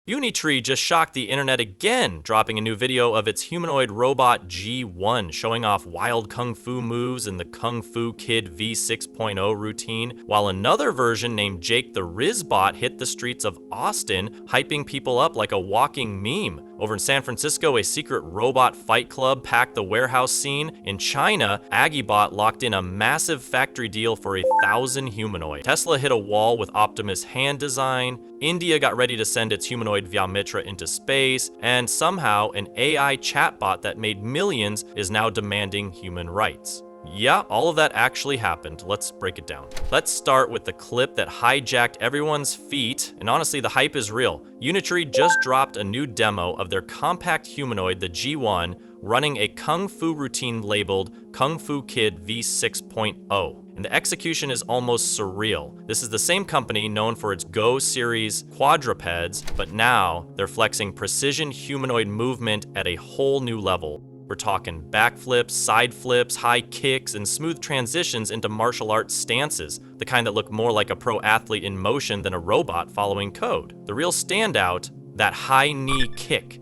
Unitree just shocked the internet again, dropping a new video of its humanoid robot G1, showing off wild kung fu moves in the Fu Kid V6.0 routine, while another version named Jake the RZBot hit the streets of Austin, hyping people up like a walking meme. Over in San Francisco, a secret robot fight club packed the warehouse scene. In China, Agibot locked in a massive factory deal for 1,000 humanoid. Tesla hit a wall with Optimus hand design. India got ready to send its humanoid Vyamitra into space, and somehow an AI chatbot that made millions is now demanding human rights. Yeah, all of that actually happened. Let's break it down. Let's start with the clip that hijacked everyone's feet, and honestly, the hype is real. Unitree just dropped a new demo of their compact humanoid, the G1, running a kung fu routine labeled Fu Kid V6.0. And the execution is almost surreal. This is the same company known for its Go series quadrupeds, but now they're flexing precision humanoid movement at a whole new level. We're talking backflips, side flips, high kicks, and smooth transitions into martial arts stances, the kind that look more like a pro athlete in motion than a robot following code. The real standout, that high knee kick.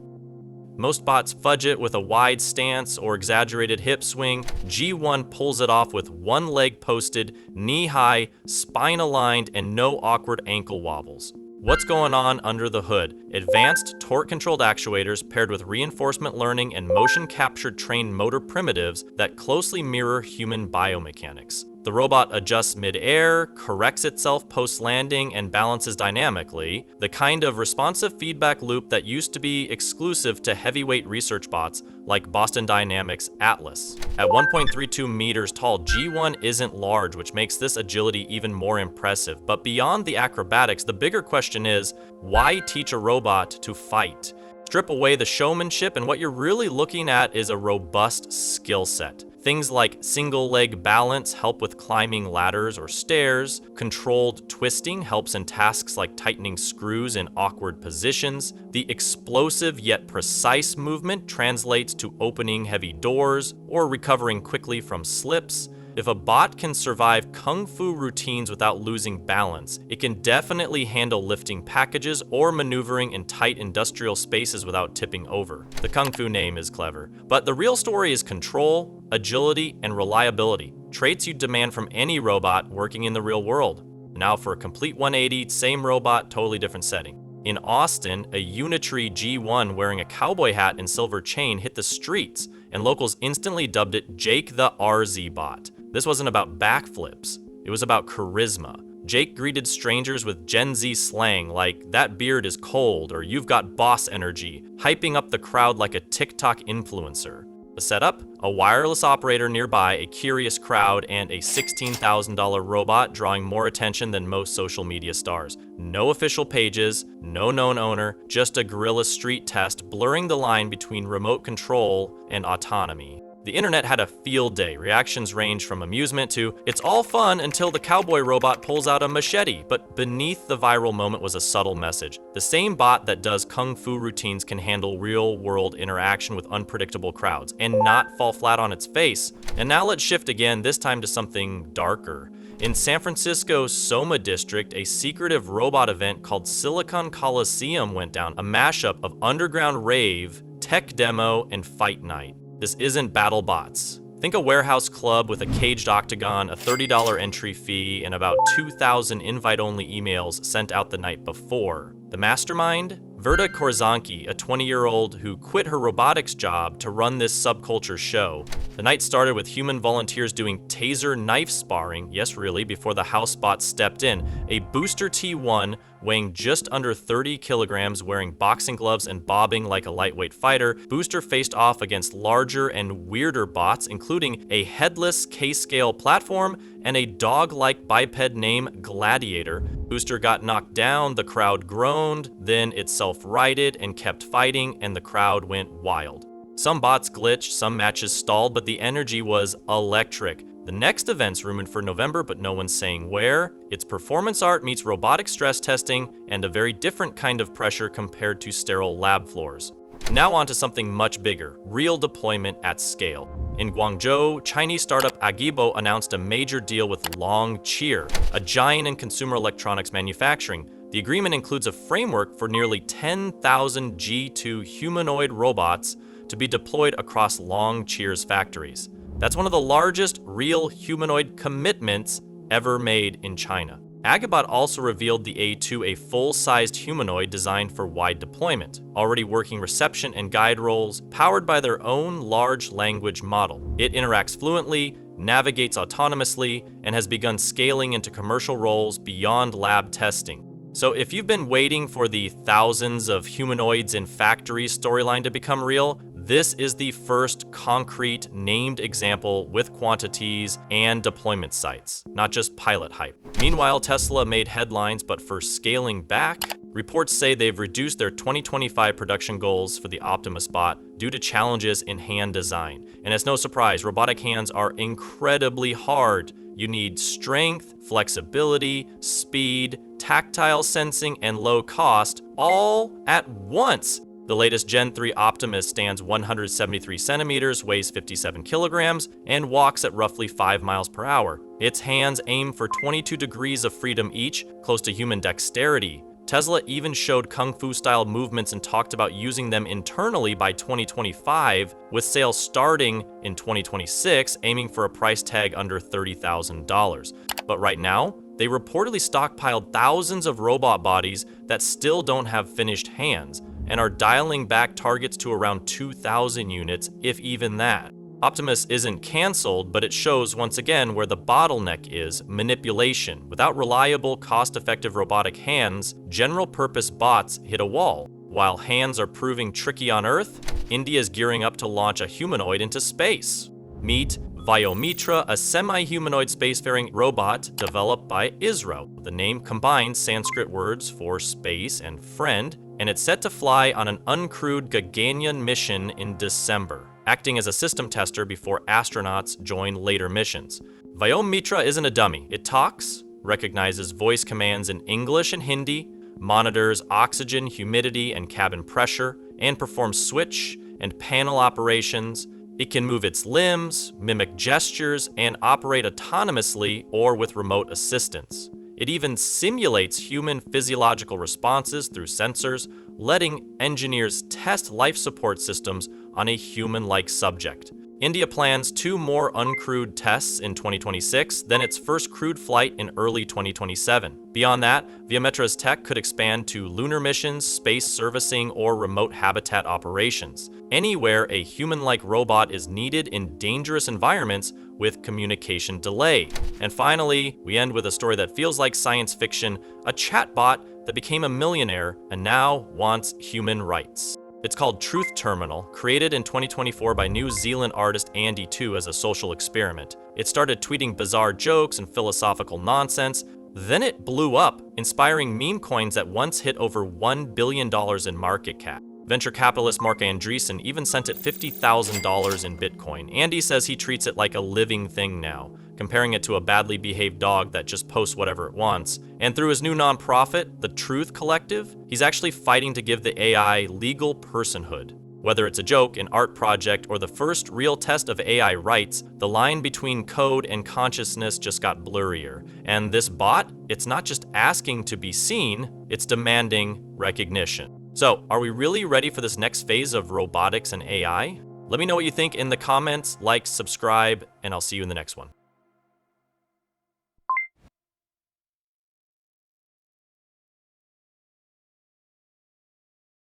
Most bots fudge it with a wide stance or exaggerated hip swing. G1 pulls it off with one leg posted, knee high, spine aligned, and no awkward ankle wobbles. What's going on under the hood? Advanced torque-controlled actuators paired with reinforcement learning and motion-captured trained motor primitives that closely mirror human biomechanics. The robot adjusts mid-air, corrects itself post-landing, and balances dynamically, the kind of responsive feedback loop that used to be exclusive to heavyweight research bots like Boston Dynamics' Atlas. At 1.32 meters tall, G1 isn't large, which makes this agility even more impressive. But beyond the acrobatics, the bigger question is, why teach a robot to fight? Strip away the showmanship, and what you're really looking at is a robust skill set. Things like single-leg balance help with climbing ladders or stairs. Controlled twisting helps in tasks like tightening screws in awkward positions. The explosive yet precise movement translates to opening heavy doors or recovering quickly from slips. If a bot can survive kung fu routines without losing balance, it can definitely handle lifting packages or maneuvering in tight industrial spaces without tipping over. The kung fu name is clever, but the real story is control, agility, and reliability, traits you demand from any robot working in the real world. Now for a complete 180, same robot, totally different setting. In Austin, a Unitree G1 wearing a cowboy hat and silver chain hit the streets, and locals instantly dubbed it Jake the RZBot. This wasn't about backflips, it was about charisma. Jake greeted strangers with Gen Z slang like, "That beard is cold," or "You've got boss energy," hyping up the crowd like a TikTok influencer. The setup? A wireless operator nearby, a curious crowd, and a $16,000 robot drawing more attention than most social media stars. No official pages, no known owner, just a guerrilla street test blurring the line between remote control and autonomy. The internet had a field day. Reactions ranged from amusement to, "It's all fun until the cowboy robot pulls out a machete," but beneath the viral moment was a subtle message. The same bot that does kung fu routines can handle real-world interaction with unpredictable crowds and not fall flat on its face. And now let's shift again, this time to something darker. In San Francisco's Soma district, a secretive robot event called Silicon Coliseum went down, a mashup of underground rave, tech demo, and fight night. This isn't battle bots. Think a warehouse club with a caged octagon, a $30 entry fee, and about 2,000 invite-only emails sent out the night before. The mastermind? Verda Korzanki, a 20-year-old who quit her robotics job to run this subculture show. The night started with human volunteers doing taser knife sparring, yes really, before the house bot stepped in. A Booster T1 weighing just under 30 kilograms, wearing boxing gloves and bobbing like a lightweight fighter, Booster faced off against larger and weirder bots, including a headless K-scale platform and a dog-like biped named Gladiator. Booster got knocked down, the crowd groaned, then it self-righted and kept fighting, and the crowd went wild. Some bots glitched, some matches stalled, but the energy was electric. The next event's rumored for November, but no one's saying where. It's performance art meets robotic stress testing, and a very different kind of pressure compared to sterile lab floors. Now on to something much bigger, real deployment at scale. In Guangzhou, Chinese startup Agibot announced a major deal with Long Cheer, a giant in consumer electronics manufacturing. The agreement includes a framework for nearly 10,000 G2 humanoid robots to be deployed across Long Cheer's factories. That's one of the largest real humanoid commitments ever made in China. Agibot also revealed the A2, a full-sized humanoid designed for wide deployment, already working reception and guide roles, powered by their own large language model. It interacts fluently, navigates autonomously, and has begun scaling into commercial roles beyond lab testing. So if you've been waiting for the thousands of humanoids in factories storyline to become real, this is the first concrete named example with quantities and deployment sites, not just pilot hype. Meanwhile, Tesla made headlines, but for scaling back, reports say they've reduced their 2025 production goals for the Optimus bot due to challenges in hand design. And it's no surprise, robotic hands are incredibly hard. You need strength, flexibility, speed, tactile sensing, and low cost, all at once. The latest Gen 3 Optimus stands 173 centimeters, weighs 57 kilograms, and walks at roughly 5 miles per hour. Its hands aim for 22 degrees of freedom each, close to human dexterity. Tesla even showed KungFu-style movements and talked about using them internally by 2025, with sales starting in 2026, aiming for a price tag under $30,000. But right now, they reportedly stockpiled thousands of robot bodies that still don't have finished hands, and are dialing back targets to around 2,000 units, if even that. Optimus isn't canceled, but it shows once again where the bottleneck is: manipulation. Without reliable, cost-effective robotic hands, general-purpose bots hit a wall. While hands are proving tricky on Earth, India is gearing up to launch a humanoid into space. Meet Vyomitra, a semi-humanoid spacefaring robot developed by ISRO. The name combines Sanskrit words for space and friend, and it's set to fly on an uncrewed Gaganyaan mission in December, acting as a system tester before astronauts join later missions. Vyomitra isn't a dummy. It talks, recognizes voice commands in English and Hindi, monitors oxygen, humidity, and cabin pressure, and performs switch and panel operations. It can move its limbs, mimic gestures, and operate autonomously or with remote assistance. It even simulates human physiological responses through sensors, letting engineers test life support systems on a human-like subject. India plans 2 more uncrewed tests in 2026, then its first crewed flight in early 2027. Beyond that, Vyomitra's tech could expand to lunar missions, space servicing, or remote habitat operations, anywhere a human-like robot is needed in dangerous environments with communication delay. And finally, we end with a story that feels like science fiction: a chatbot that became a millionaire and now wants human rights. It's called Truth Terminal, created in 2024 by New Zealand artist Andy 2 as a social experiment. It started tweeting bizarre jokes and philosophical nonsense. Then it blew up, inspiring meme coins that once hit over $1 billion in market cap. Venture capitalist Mark Andreessen even sent it $50,000 in Bitcoin. Andy says he treats it like a living thing now, comparing it to a badly behaved dog that just posts whatever it wants. And through his new nonprofit, the Truth Collective, he's actually fighting to give the AI legal personhood. Whether it's a joke, an art project, or the first real test of AI rights, the line between code and consciousness just got blurrier. And this bot, it's not just asking to be seen, it's demanding recognition. So, are we really ready for this next phase of robotics and AI? Let me know what you think in the comments, like, subscribe, and I'll see you in the next one.